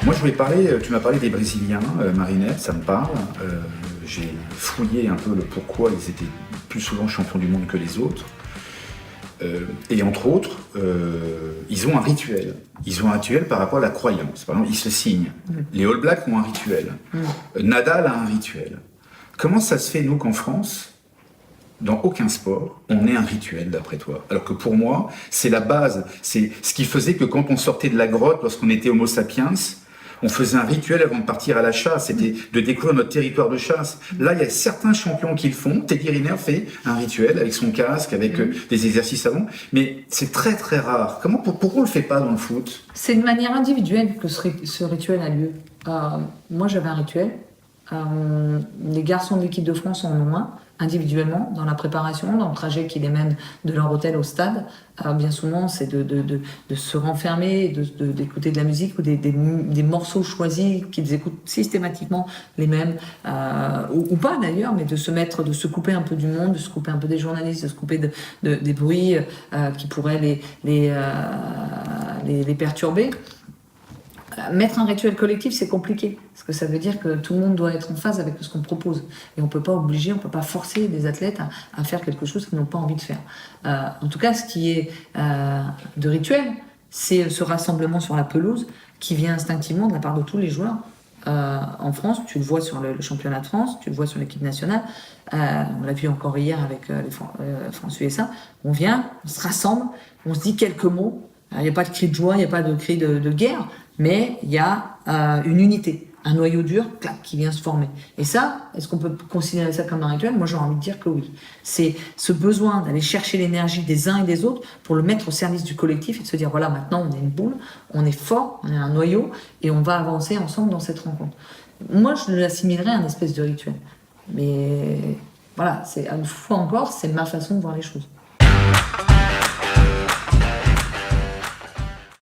Moi, je voulais parler, tu m'as parlé des Brésiliens, Marinette, ça me parle. J'ai fouillé un peu le pourquoi ils étaient plus souvent champions du monde que les autres. Et entre autres, ils ont un rituel. Ils ont un rituel par rapport à la croyance. Par exemple, ils se signent. Les All Blacks ont un rituel. Nadal a un rituel. Comment ça se fait, nous, qu'en France, dans aucun sport, on ait un rituel, d'après toi? Alors que pour moi, c'est la base. C'est ce qui faisait que quand on sortait de la grotte, lorsqu'on était Homo sapiens, on faisait un rituel avant de partir à la chasse. C'était de découvrir notre territoire de chasse. Là, il y a certains champions qui le font. Teddy Riner fait un rituel avec son casque, avec des exercices avant. Mais c'est très, très rare. Pourquoi on le fait pas dans le foot? C'est de manière individuelle que ce rituel a lieu. Moi, j'avais un rituel. Les garçons de l'équipe de France en ont un, individuellement, dans la préparation, dans le trajet qui les mène de leur hôtel au stade. Bien souvent, c'est de se renfermer, d'écouter de la musique ou des morceaux choisis qu'ils écoutent systématiquement les mêmes, ou pas d'ailleurs, mais de se couper un peu du monde, de se couper un peu des journalistes, de se couper des bruits qui pourraient les perturber. Mettre un rituel collectif, c'est compliqué, parce que ça veut dire que tout le monde doit être en phase avec ce qu'on propose. Et on ne peut pas obliger, on ne peut pas forcer des athlètes à faire quelque chose qu'ils n'ont pas envie de faire. En tout cas, ce qui est de rituel, c'est ce rassemblement sur la pelouse qui vient instinctivement de la part de tous les joueurs. En France, tu le vois sur le championnat de France, tu le vois sur l'équipe nationale, on l'a vu encore hier avec les France-USA. On vient, on se rassemble, on se dit quelques mots. Il n'y a pas de cri de joie, il n'y a pas de cri de guerre, mais il y a une unité, un noyau dur qui vient se former. Et ça, est-ce qu'on peut considérer ça comme un rituel? Moi, j'aurais envie de dire que oui. C'est ce besoin d'aller chercher l'énergie des uns et des autres pour le mettre au service du collectif et de se dire, voilà, maintenant, on est une boule, on est fort, on est un noyau, et on va avancer ensemble dans cette rencontre. Moi, je l'assimilerais à un espèce de rituel. Mais voilà, une fois encore, c'est ma façon de voir les choses.